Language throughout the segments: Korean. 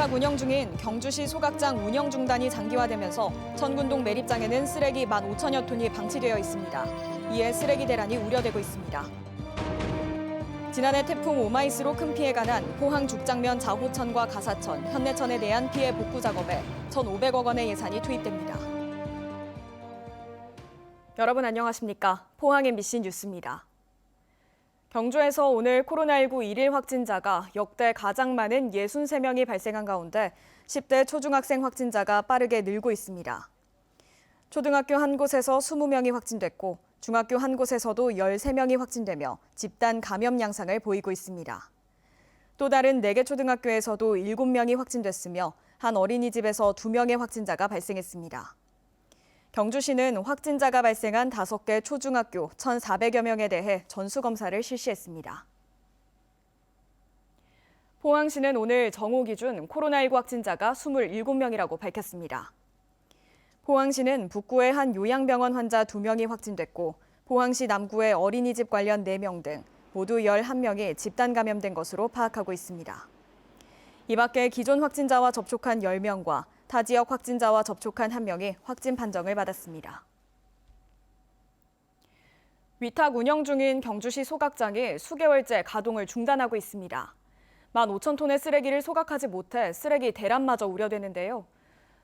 위탁 운영 중인 경주시 소각장 운영 중단이 장기화되면서 천군동 매립장에는 쓰레기 15,000여 톤이 방치되어 있습니다. 이에 쓰레기 대란이 우려되고 있습니다. 지난해 태풍 오마이스로 큰 피해가 난 포항 죽장면 자호천과 가사천, 현내천에 대한 피해 복구 작업에 1,500억 원의 예산이 투입됩니다. 여러분 안녕하십니까? 포항 MBC 뉴스입니다. 경주에서 오늘 코로나19 일일 확진자가 역대 가장 많은 63명이 발생한 가운데 10대 초중학생 확진자가 빠르게 늘고 있습니다. 초등학교 한 곳에서 20명이 확진됐고 중학교 한 곳에서도 13명이 확진되며 집단 감염 양상을 보이고 있습니다. 또 다른 4개 초등학교에서도 7명이 확진됐으며 한 어린이집에서 2명의 확진자가 발생했습니다. 경주시는 확진자가 발생한 5개 초중학교 1,400여 명에 대해 전수검사를 실시했습니다. 포항시는 오늘 정오 기준 코로나19 확진자가 27명이라고 밝혔습니다. 포항시는 북구의 한 요양병원 환자 2명이 확진됐고 포항시 남구의 어린이집 관련 4명 등 모두 11명이 집단 감염된 것으로 파악하고 있습니다. 이 밖에 기존 확진자와 접촉한 10명과 타 지역 확진자와 접촉한 1명이 확진 판정을 받았습니다. 위탁 운영 중인 경주시 소각장이 수개월째 가동을 중단하고 있습니다. 15,000톤의 쓰레기를 소각하지 못해 쓰레기 대란마저 우려되는데요.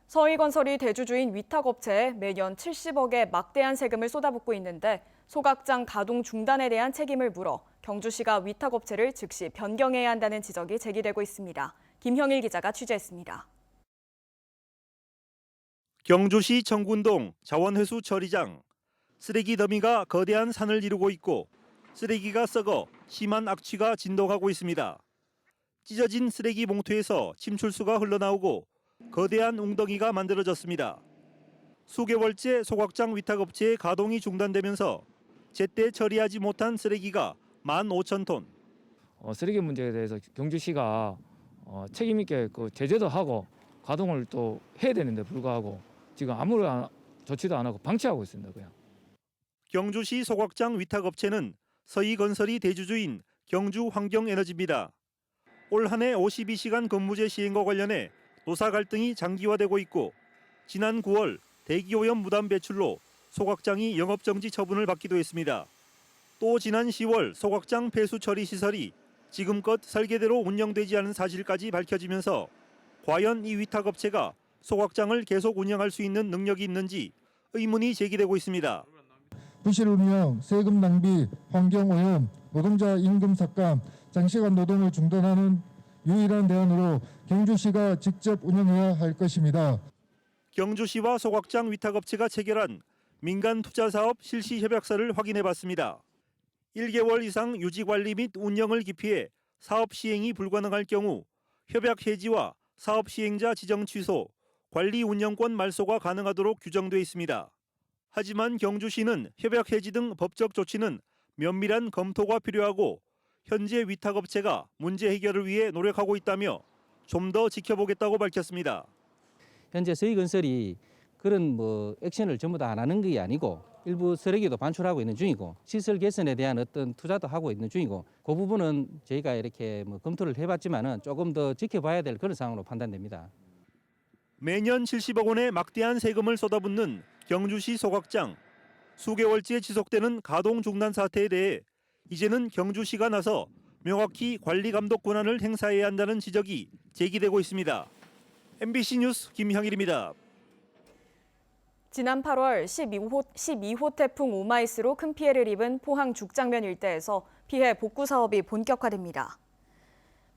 서희건설이 대주주인 위탁업체에 매년 70억의 막대한 세금을 쏟아붓고 있는데 소각장 가동 중단에 대한 책임을 물어 경주시가 위탁업체를 즉시 변경해야 한다는 지적이 제기되고 있습니다. 김형일 기자가 취재했습니다. 경주시 청군동 자원회수 처리장. 쓰레기 더미가 거대한 산을 이루고 있고 쓰레기가 썩어 심한 악취가 진동하고 있습니다. 찢어진 쓰레기 봉투에서 침출수가 흘러나오고 거대한 웅덩이가 만들어졌습니다. 수개월째 소각장 위탁업체의 가동이 중단되면서 제때 처리하지 못한 쓰레기가 15,000톤. 쓰레기 문제에 대해서 경주시가 책임 있게 제재도 하고 가동을 또 해야 되는데 불구하고 지금 아무런 조치도 안 하고 방치하고 있습니다. 그냥. 경주시 소각장 위탁업체는 서희건설이 대주주인 경주환경에너지입니다. 올 한 해 52시간 근무제 시행과 관련해 노사 갈등이 장기화되고 있고 지난 9월 대기오염 무단 배출로 소각장이 영업정지 처분을 받기도 했습니다. 또 지난 10월 소각장 폐수 처리 시설이 지금껏 설계대로 운영되지 않은 사실까지 밝혀지면서 과연 이 위탁업체가 소각장을 계속 운영할 수 있는 능력이 있는지 의문이 제기되고 있습니다. 부실 운영, 세금 낭비, 환경오염, 노동자 임금 삭감, 장시간 노동을 중단하는 유일한 대안으로 경주시가 직접 운영해야 할 것입니다. 경주시와 소각장 위탁업체가 체결한 민간 투자 사업 실시 협약서를 확인해봤습니다. 1개월 이상 유지 관리 및 운영을 기피해 사업 시행이 불가능할 경우 협약 해지와 사업 시행자 지정 취소, 관리 운영권 말소가 가능하도록 규정돼 있습니다. 하지만 경주시는 협약 해지 등 법적 조치는 면밀한 검토가 필요하고 현재 위탁업체가 문제 해결을 위해 노력하고 있다며 좀 더 지켜보겠다고 밝혔습니다. 현재 서희건설이 그런 액션을 전부 다 안 하는 게 아니고 일부 쓰레기도 반출하고 있는 중이고 시설 개선에 대한 어떤 투자도 하고 있는 중이고 그 부분은 저희가 이렇게 검토를 해봤지만은 조금 더 지켜봐야 될 그런 상황으로 판단됩니다. 매년 70억 원의 막대한 세금을 쏟아붓는 경주시 소각장. 수개월째 지속되는 가동 중단 사태에 대해 이제는 경주시가 나서 명확히 관리 감독 권한을 행사해야 한다는 지적이 제기되고 있습니다. MBC 뉴스 김형일입니다. 지난 8월 12호 태풍 오마이스로 큰 피해를 입은 포항 죽장면 일대에서 피해 복구 사업이 본격화됩니다.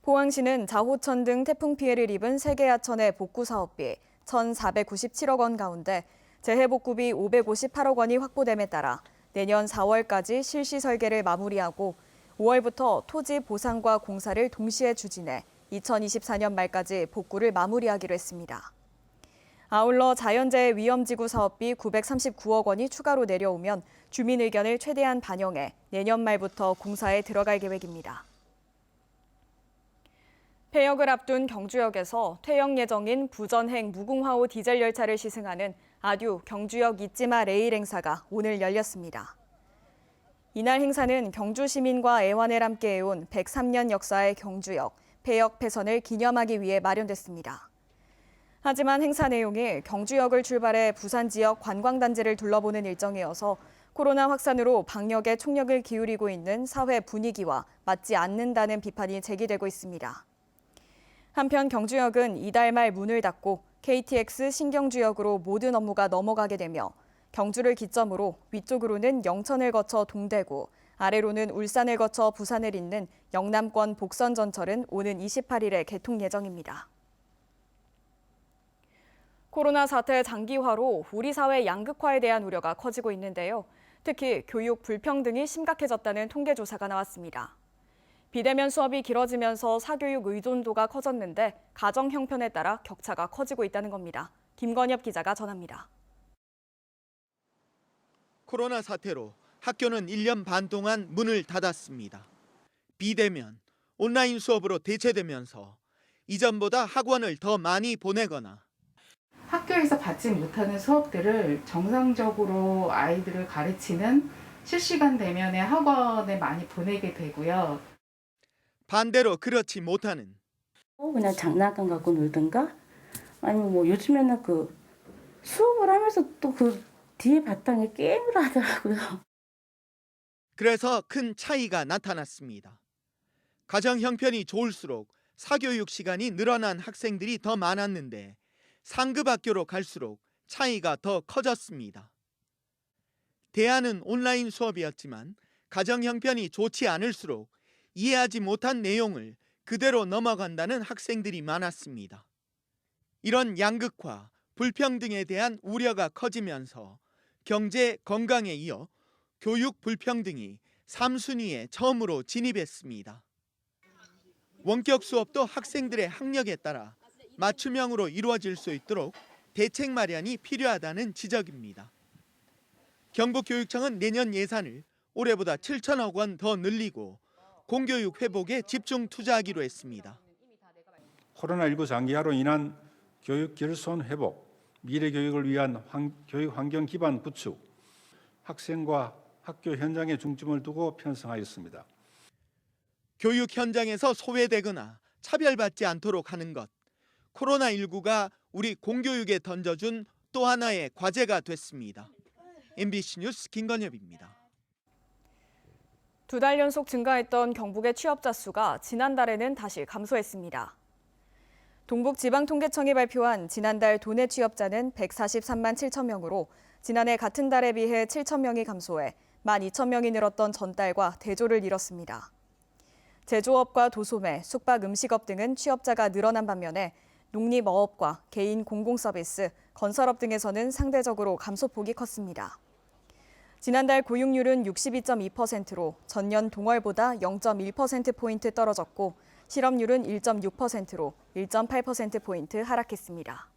포항시는 자호천 등 태풍 피해를 입은 3개 하천의 복구 사업비 1,497억 원 가운데 재해복구비 558억 원이 확보됨에 따라 내년 4월까지 실시 설계를 마무리하고 5월부터 토지 보상과 공사를 동시에 추진해 2024년 말까지 복구를 마무리하기로 했습니다. 아울러 자연재해 위험지구 사업비 939억 원이 추가로 내려오면 주민 의견을 최대한 반영해 내년 말부터 공사에 들어갈 계획입니다. 폐역을 앞둔 경주역에서 퇴역 예정인 부전행 무궁화호 디젤 열차를 시승하는 아듀 경주역 잊지마 레일 행사가 오늘 열렸습니다. 이날 행사는 경주 시민과 애환을 함께해온 103년 역사의 경주역, 폐역 폐선을 기념하기 위해 마련됐습니다. 하지만 행사 내용이 경주역을 출발해 부산 지역 관광단지를 둘러보는 일정이어서 코로나 확산으로 방역에 총력을 기울이고 있는 사회 분위기와 맞지 않는다는 비판이 제기되고 있습니다. 한편 경주역은 이달 말 문을 닫고 KTX 신경주역으로 모든 업무가 넘어가게 되며 경주를 기점으로 위쪽으로는 영천을 거쳐 동대구, 아래로는 울산을 거쳐 부산을 잇는 영남권 복선 전철은 오는 28일에 개통 예정입니다. 코로나 사태 장기화로 우리 사회 양극화에 대한 우려가 커지고 있는데요. 특히 교육 불평등이 심각해졌다는 통계 조사가 나왔습니다. 비대면 수업이 길어지면서 사교육 의존도가 커졌는데 가정 형편에 따라 격차가 커지고 있다는 겁니다. 김건엽 기자가 전합니다. 코로나 사태로 학교는 1년 반 동안 문을 닫았습니다. 비대면, 온라인 수업으로 대체되면서 이전보다 학원을 더 많이 보내거나 학교에서 받지 못하는 수업들을 정상적으로 아이들을 가르치는 실시간 대면의 학원에 많이 보내게 되고요. 반대로 그렇지 못하는 그냥 장난감 갖고 놀든가 아니면 뭐 요즘에는 그 수업을 하면서 또 그 뒤에 바탕에 게임을 하더라고요. 그래서 큰 차이가 나타났습니다. 가정 형편이 좋을수록 사교육 시간이 늘어난 학생들이 더 많았는데 상급 학교로 갈수록 차이가 더 커졌습니다. 대안은 온라인 수업이었지만 가정 형편이 좋지 않을수록 이해하지 못한 내용을 그대로 넘어간다는 학생들이 많았습니다. 이런 양극화, 불평등에 대한 우려가 커지면서 경제, 건강에 이어 교육 불평등이 3순위에 처음으로 진입했습니다. 원격 수업도 학생들의 학력에 따라 맞춤형으로 이루어질 수 있도록 대책 마련이 필요하다는 지적입니다. 경북교육청은 내년 예산을 올해보다 7천억 원 더 늘리고 공교육 회복에 집중 투자하기로 했습니다. 코로나19 장기화로 인한 교육 결손 회복, 미래 교육을 위한 교육 환경 기반 구축, 학생과 학교 현장에 중점을 두고 편성하였습니다. 교육 현장에서 소외되거나 차별받지 않도록 하는 것, 코로나19가 우리 공교육에 던져준 또 하나의 과제가 됐습니다. MBC 뉴스 김건엽입니다. 2달 연속 증가했던 경북의 취업자 수가 지난달에는 다시 감소했습니다. 동북지방통계청이 발표한 지난달 도내 취업자는 143만 7천 명으로 지난해 같은 달에 비해 7천 명이 감소해 12,000명이 늘었던 전달과 대조를 이뤘습니다. 제조업과 도소매, 숙박 음식업 등은 취업자가 늘어난 반면에 농림어업과 개인 공공서비스, 건설업 등에서는 상대적으로 감소폭이 컸습니다. 지난달 고용률은 62.2%로 전년 동월보다 0.1%포인트 떨어졌고 실업률은 1.6%로 1.8%포인트 하락했습니다.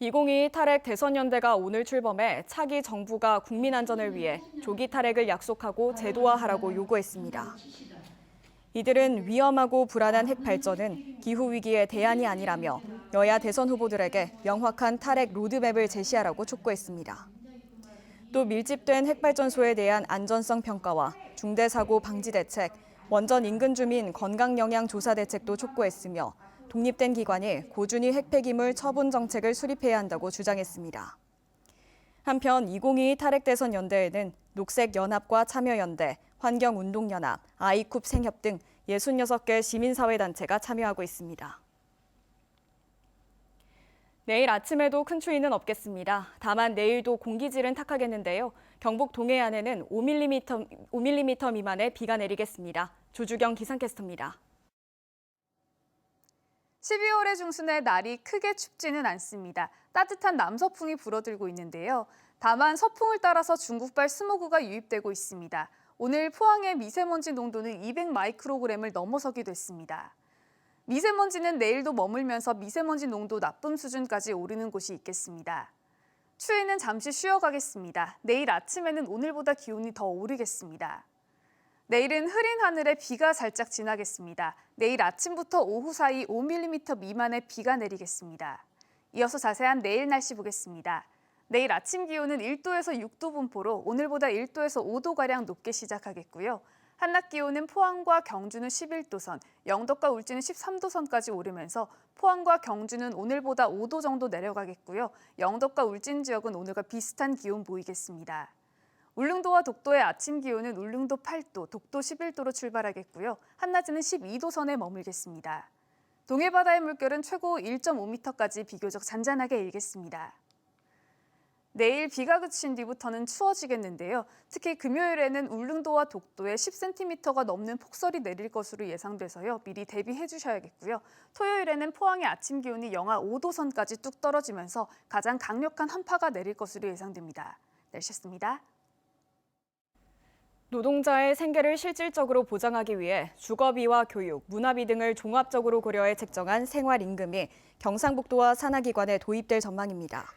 2022 탈핵 대선연대가 오늘 출범해 차기 정부가 국민 안전을 위해 조기 탈핵을 약속하고 제도화하라고 요구했습니다. 이들은 위험하고 불안한 핵 발전은 기후위기의 대안이 아니라며 여야 대선 후보들에게 명확한 탈핵 로드맵을 제시하라고 촉구했습니다. 또 밀집된 핵발전소에 대한 안전성 평가와 중대사고 방지 대책, 원전 인근 주민 건강영향 조사 대책도 촉구했으며 독립된 기관이 고준위 핵폐기물 처분 정책을 수립해야 한다고 주장했습니다. 한편 2022 탈핵 대선 연대에는 녹색연합과 참여연대, 환경운동연합, 아이쿱 생협 등 66개 시민사회단체가 참여하고 있습니다. 내일 아침에도 큰 추위는 없겠습니다. 다만 내일도 공기질은 탁하겠는데요. 경북 동해안에는 5mm 미만의 비가 내리겠습니다. 조주경 기상캐스터입니다. 12월의 중순에 날이 크게 춥지는 않습니다. 따뜻한 남서풍이 불어들고 있는데요. 다만 서풍을 따라서 중국발 스모그가 유입되고 있습니다. 오늘 포항의 미세먼지 농도는 200 마이크로그램을 넘어서기도 했습니다. 미세먼지는 내일도 머물면서 미세먼지 농도 나쁨 수준까지 오르는 곳이 있겠습니다. 추위는 잠시 쉬어가겠습니다. 내일 아침에는 오늘보다 기온이 더 오르겠습니다. 내일은 흐린 하늘에 비가 살짝 지나겠습니다. 내일 아침부터 오후 사이 5mm 미만의 비가 내리겠습니다. 이어서 자세한 내일 날씨 보겠습니다. 내일 아침 기온은 1도에서 6도 분포로 오늘보다 1도에서 5도가량 높게 시작하겠고요. 한낮 기온은 포항과 경주는 11도선, 영덕과 울진은 13도선까지 오르면서 포항과 경주는 오늘보다 5도 정도 내려가겠고요. 영덕과 울진 지역은 오늘과 비슷한 기온 보이겠습니다. 울릉도와 독도의 아침 기온은 울릉도 8도, 독도 11도로 출발하겠고요. 한낮에는 12도 선에 머물겠습니다. 동해바다의 물결은 최고 1.5m까지 비교적 잔잔하게 일겠습니다. 내일 비가 그친 뒤부터는 추워지겠는데요. 특히 금요일에는 울릉도와 독도에 10cm가 넘는 폭설이 내릴 것으로 예상돼서요. 미리 대비해 주셔야겠고요. 토요일에는 포항의 아침 기온이 영하 5도 선까지 뚝 떨어지면서 가장 강력한 한파가 내릴 것으로 예상됩니다. 날씨였습니다. 노동자의 생계를 실질적으로 보장하기 위해 주거비와 교육, 문화비 등을 종합적으로 고려해 책정한 생활임금이 경상북도와 산하기관에 도입될 전망입니다.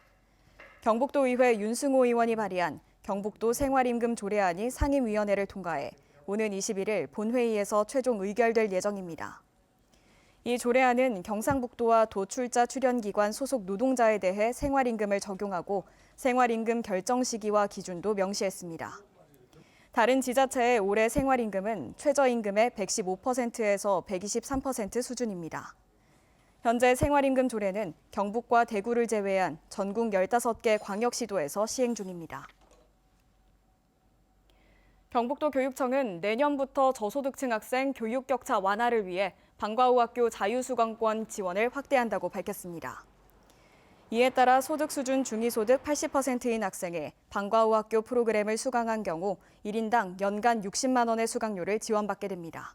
경북도의회 윤승호 의원이 발의한 경북도 생활임금 조례안이 상임위원회를 통과해 오는 21일 본회의에서 최종 의결될 예정입니다. 이 조례안은 경상북도와 도출자 출연기관 소속 노동자에 대해 생활임금을 적용하고 생활임금 결정 시기와 기준도 명시했습니다. 다른 지자체의 올해 생활임금은 최저임금의 115%에서 123% 수준입니다. 현재 생활임금 조례는 경북과 대구를 제외한 전국 15개 광역시도에서 시행 중입니다. 경북도 교육청은 내년부터 저소득층 학생 교육 격차 완화를 위해 방과 후 학교 자유수강권 지원을 확대한다고 밝혔습니다. 이에 따라 소득 수준 중위소득 80%인 학생이 방과 후 학교 프로그램을 수강한 경우 1인당 연간 60만 원의 수강료를 지원받게 됩니다.